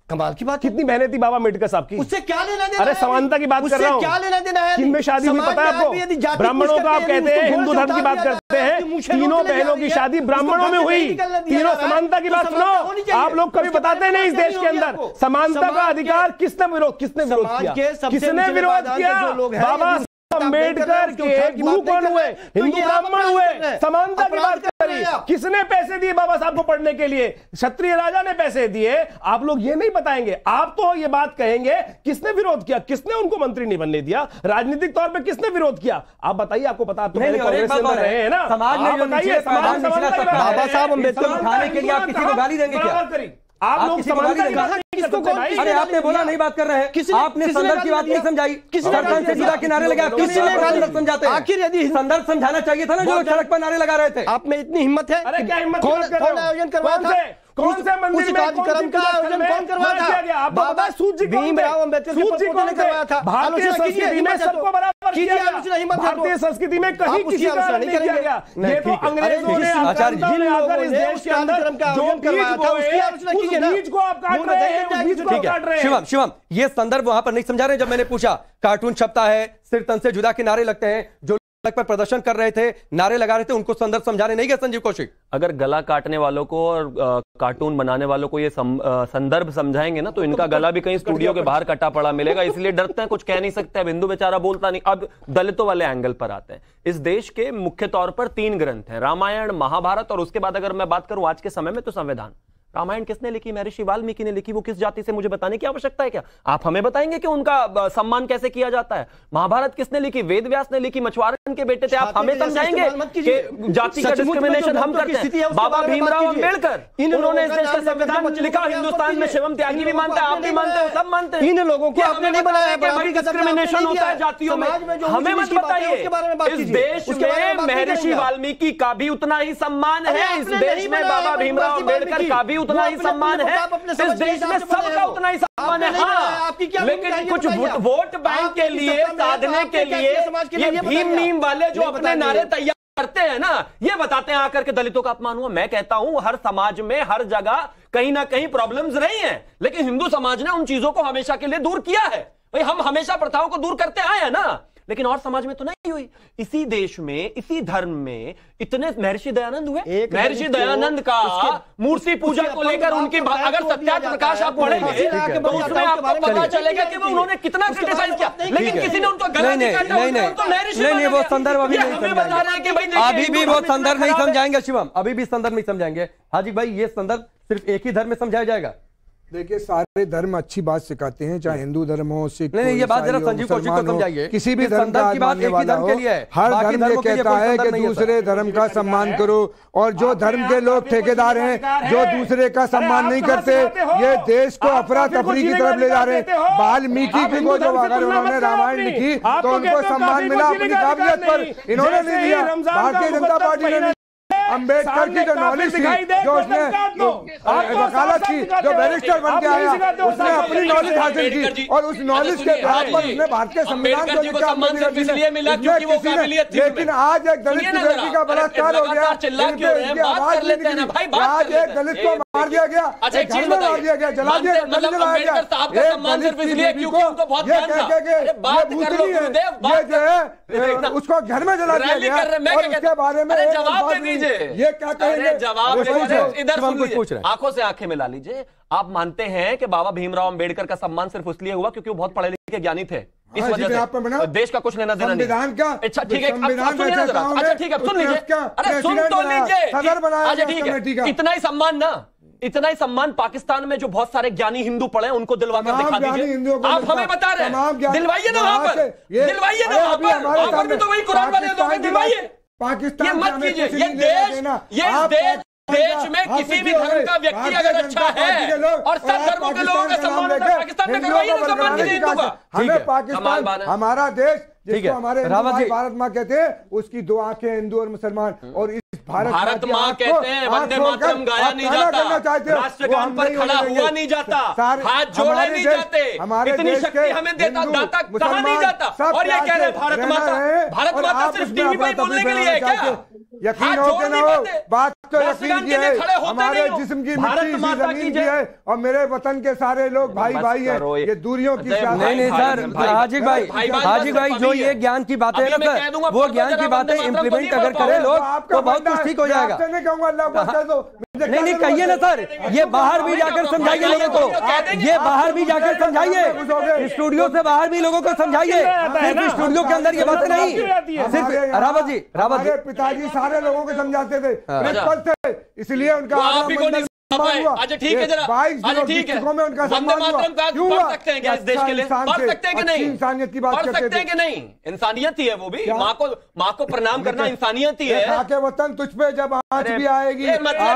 कमाल की बात, कितनी मेहनत थी बाबा अम्बेडकर साहब की। उससे क्या लेना देना? अरे समानता की बात कर रहा हूं। क्या लेना देना है? किनमें शादी हुई पता है आपको? ब्राह्मणों का आप कहते हैं, हिंदू धर्म की बात करते हैं, तीनों बहनों की शादी ब्राह्मणों में हुई। तीनों समानता की बात सुनो, आप लोग कभी बताते नहीं इस देश के अंदर समानता का अधिकार किसने विरोध किया? किसने विरोध किया? बाबा अम्बेडकर के गुरु कौन हुए? हिंदू ब्राह्मण हुए। समानता की बात करी, किसने पैसे दिए बाबा साहब को पढ़ने के लिए? क्षत्रिय राजा ने पैसे दिए। आप लोग ये नहीं बताएंगे, आप तो ये बात कहेंगे किसने विरोध किया, किसने उनको मंत्री नहीं बनने दिया, राजनीतिक तौर पे किसने विरोध किया? आप बताइए, आपको पता आप तो कांग्रेस में रहे हैं ना, समाज में बताइए। बाबा साहब अम्बेडकर उठाने के लिए आप किसी को गाली देंगे क्या? आप लोग अरे आपने बोला नहीं बात कर रहे हैं, आपने संदर्भ की बात नहीं समझाई, सरपंच से जुदा किनारे लगा, संदर्भ समझाते हैं। आखिर यदि संदर्भ समझाना चाहिए था ना, जो सड़क पर नारे लगा रहे थे। आप में इतनी हिम्मत है? अरे क्या हिम्मत? कौन आयोजन करवाया था? कौन से मंदिर में कार्यक्रम का आयोजन कौन करवाया था? बाबा भीमराव अम्बेडकर ने करवाया था। भारतीय संस्कृति में सबको बराबर किया गया। भारतीय संस्कृति में कहीं किसी का नहीं किया गया। ये तो अंग्रेजों ने आकर इस देश के अंदर जो बीज को आप काट रहे हैं, बीज को काट रहे हैं। शिवम, ये संदर्भ वहां पर नहीं समझा रहे। जब मैंने पूछा कार्टून छपता है, सिर तन से जुदा किनारे लगते हैं, जो सड़क पर प्रदर्शन कर रहे थे, नारे लगा रहे थे, उनको संदर्भ समझाने नहीं गए संजीव कौशिक? अगर गला काटने वालों को और कार्टून बनाने वालों को ये संदर्भ समझाएंगे ना, तो इनका गला भी कहीं स्टूडियो के बाहर कटा पड़ा मिलेगा। इसलिए डरते हैं, कुछ कह नहीं सकते। अब हिंदू बेचारा बोलता नहीं। अब दलितों वाले एंगल पर आते हैं। इस देश के मुख्य तौर पर 3 ग्रंथ हैं, रामायण, महाभारत, और उसके बाद अगर मैं बात करूं आज के समय में तो संविधान। रामायण किसने लिखी? महर्षि वाल्मीकि ने लिखी। वो किस जाति से, मुझे बताने की आवश्यकता है क्या? आप हमें बताएंगे कि उनका सम्मान कैसे किया जाता है? महाभारत किसने लिखी? वेद व्यास ने लिखी, मछुआरन के बेटे थे। आप हमें समझाएंगे कि जाति का डिस्क्रिमिनेशन हम करते हैं? बाबा भीमराव अम्बेडकर, उन्होंने इस देश का संविधान लिखा। हिंदुस्तान में शिवम त्यागी भी मानते हैं, आप भी मानते हैं, सब मानते हैं। इन लोगों को आपने नहीं बनाया कि भाई डिस्क्रिमिनेशन होता है जातियों में। हमें मत बताइए। इस देश में महर्षि वाल्मीकि का भी उतना ही सम्मान है। इस देश में बाबा भीमराव अम्बेडकर का भी उतना ही सम्मान है। इस देश में सबका उतना ही सम्मान है। हाँ, लेकिन कुछ वोट बैंक के लिए, साधने के लिए ये भीम मीम वाले जो अपने नारे तैयार करते हैं ना, ये बताते हैं आकर के दलितों का अपमान हुआ। मैं कहता हूं हर समाज में हर जगह कहीं ना कहीं प्रॉब्लम्स रही हैं, लेकिन हिंदू समाज ने उन चीजों को हमेशा के लिए दूर किया है। भाई हम हमेशा प्रथाओं को दूर करते आए हैं ना, लेकिन और समाज में तो नहीं हुई। इसी देश में, इसी धर्म में इतने महर्षि दयानंद हुए। महर्षि दयानंद का मूर्ति पूजा को लेकर उनकी अगर सत्यार्थ प्रकाश आप पढ़ेंगे तो उसमें आपको पता चलेगा कि वो उन्होंने कितना क्रिटिसाइज किया, लेकिन किसी ने उनको गला नहीं काटा। नहीं, वो संदर्भ अभी नहीं समझाएंगे। अभी भी वो संदर्भ नहीं समझाएंगे शिवम, अभी भी संदर्भ नहीं समझाएंगे। हाजी भाई, ये संदर्भ सिर्फ एक ही धर्म में समझाया जाएगा? देखिए, सारे धर्म अच्छी बात सिखाते हैं, चाहे हिंदू धर्म हो, सिख, नहीं, ये बात जरा संजीव कौशिक को समझाइए। किसी भी धर्म का मानने वाला हो, हर धर्म ये कहता है कि दूसरे धर्म का सम्मान करो। और जो धर्म के लोग ठेकेदार हैं, जो दूसरे का सम्मान नहीं करते, ये देश को अफरा तफरी की तरफ ले जा रहे हैं। वाल्मीकि को जो अगर उन्होंने रामायण लिखी तो उनको सम्मान मिला अपनी काबिलियत पर, इन्होंने नहीं दिया। भारतीय जनता पार्टी ने अम्बेडकर की जो नॉलेज थी, जो उसने वकालत की, जो बैरिस्टर बन के आया, उसने अपनी नॉलेज हासिल की और उस नॉलेज के आधार पर उसने भारतीय संविधान को लिखा। लेकिन आज एक दलित की बेटी का बलात्कार हो गया, आज एक दलित को मार दिया गया, घर में मार दिया गया, जला दिया, जलाया गया। ये जो है उसको घर में जला दिया गया और उसके बारे में जवाब दे दीजिए। ये क्या कहेंगे? जवाब इधर पूछ रहे, आंखों से आंखें मिला लीजिए। आप मानते हैं कि बाबा भीमराव अम्बेडकर का सम्मान सिर्फ इसलिए हुआ क्योंकि वो बहुत पढ़े लिखे ज्ञानी थे, इस वजह से देश का कुछ लेना देना नहीं। अच्छा ठीक है, अच्छा ठीक है, सुन लीजिए। अरे सुन तो लीजिए। अच्छा ठीक है, इतना ही सम्मान ना, इतना ही सम्मान पाकिस्तान में जो बहुत सारे ज्ञानी हिंदू पढ़े हैं उनको दिलवा कर दिखा दीजिए। आप हमें बता रहे हैं, दिलवाइए ना वहां पर, दिलवाइए ना वहां पर भी तो वही कुरान वाले लोग दिलवाइए। पाकिस्तान मत कीजिए। ये देश देश में किसी भी धर्म का व्यक्ति अगर अच्छा है और सब धर्मों के लोगों का सम्मान होता है, पाकिस्तान में करवाइए ना सम्मान कीजिए हिंदू का। हमें पाकिस्तान हमारा देश जिसको हमारे भारत माँ कहते हैं, उसकी दो आंखें हिंदू और मुसलमान, और इस भारत माँ कहते हैं वंदे मातरम गाया नहीं जाता, राष्ट्रगान पर खड़ा हुआ नहीं जाता, हाथ जोड़े नहीं जाते, इतनी शक्ति हमें देता दाता कहा नहीं जाता, और ये कह रहे भारत माता सिर्फ टीवी पर बोलने के लिए है क्या? यकीन हो के ना हो, बात तो यकीन की है, हमारे जिस्म की मिट्टी जमीन की है, और मेरे वतन के सारे लोग भाई भाई हैं, ये दूरियों की नहीं सर, हाजी भाई जो ये ज्ञान की बातें है ना सर, वो ज्ञान की बातें इम्प्लीमेंट अगर करें लोग तो बहुत कुछ ठीक हो जाएगा। नहीं कहिए ना सर, ये बाहर भी जाकर समझाइए लोगों को, ये बाहर भी जाकर समझाइए, स्टूडियो से बाहर भी लोगों को समझाइए, सिर्फ स्टूडियो के अंदर ये बातें नहीं। सिर्फ रावत जी पिताजी सारे लोगों को समझाते थे, प्रिंसिपल थे, इसलिए उनका अच्छा ठीक है जरा, अच्छा ठीक है, वंदे मातरम का पढ़ सकते हैं क्या इस देश के लिए? पढ़ सकते हैं कि नहीं? इंसानियत की बात पढ़ सकते हैं कि नहीं? इंसानियत ही है वो भी, माँ को प्रणाम करना इंसानियत ही है। के वतन तुझ पे जब आँच भी आएगी, मतलब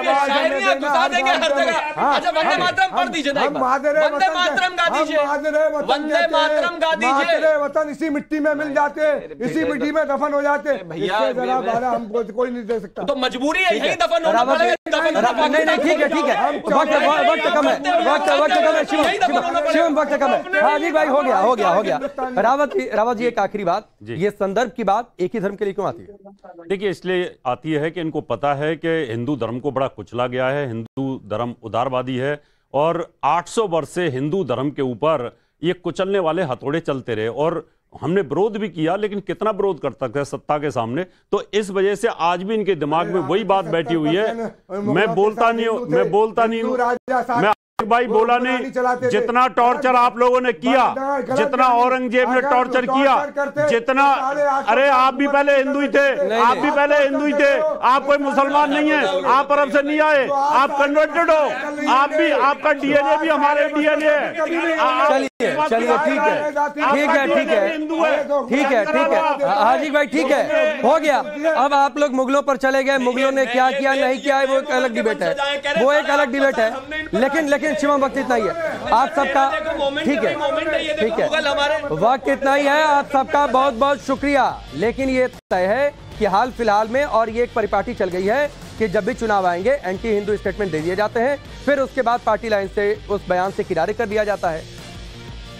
घुसा देंगे हर जगह। अच्छा वंदे मातरम पढ़ दीजिए ना, वंदे मातरम गा दीजिए, वंदे मातरम गा दीजिए। वतन इसी मिट्टी में मिल जाते, इसी मिट्टी में दफन हो जाते भैया, हमको कोई नहीं दे सकता, तो मजबूरी है यही दफन होना पड़ेगा। नहीं ठीक है वक्त कम है, शिवम वक्त कम है। हाजी भाई हो गया। रावत जी एक आखिरी बात, ये संदर्भ की बात एक ही धर्म के लिए क्यों आती है? देखिए इसलिए आती है कि इनको पता है कि हिंदू धर्म को बड़ा कुचला गया है, हिंदू धर्म उदारवादी है, और 800 वर्ष से हिंदू धर्म के ऊपर ये कुचलने वाले हथौड़े चलते रहे, और हमने विरोध भी किया, लेकिन कितना विरोध कर सकते हैं सत्ता के सामने। तो इस वजह से आज भी इनके दिमाग में वही बात बैठी हुई है। मैं बोलता नहीं हूं, मैं भाई बोला नहीं, जितना टॉर्चर आप लोगों ने किया, जितना औरंगजेब ने टॉर्चर किया, जितना, अरे आप भी पहले हिंदू ही थे, आप कोई मुसलमान नहीं है, आप अरब से नहीं आए, आप कन्वर्टेड हो, आप भी, आपका डीएनए भी हमारे डीएनए है। चलिए ठीक है हाजी भाई ठीक है, हो गया। अब आप लोग मुगलों पर चले गए, मुगलों ने क्या किया नहीं किया है वो एक अलग डिबेट है, लेकिन शिवम वक्त इतना ही है आप सबका, ठीक है वक्त इतना ही है, आप सबका बहुत बहुत शुक्रिया। लेकिन ये तय है कि हाल फिलहाल में, और ये एक परिपाटी चल गई है कि जब भी चुनाव आएंगे एंटी हिंदू स्टेटमेंट दे दिए जाते हैं, फिर उसके बाद पार्टी लाइन से उस बयान से किनारे कर दिया जाता है।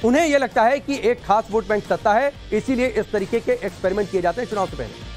उन्हें यह लगता है कि एक खास वोट बैंक सत्ता है, इसीलिए इस तरीके के एक्सपेरिमेंट किए जाते हैं चुनाव से पहले।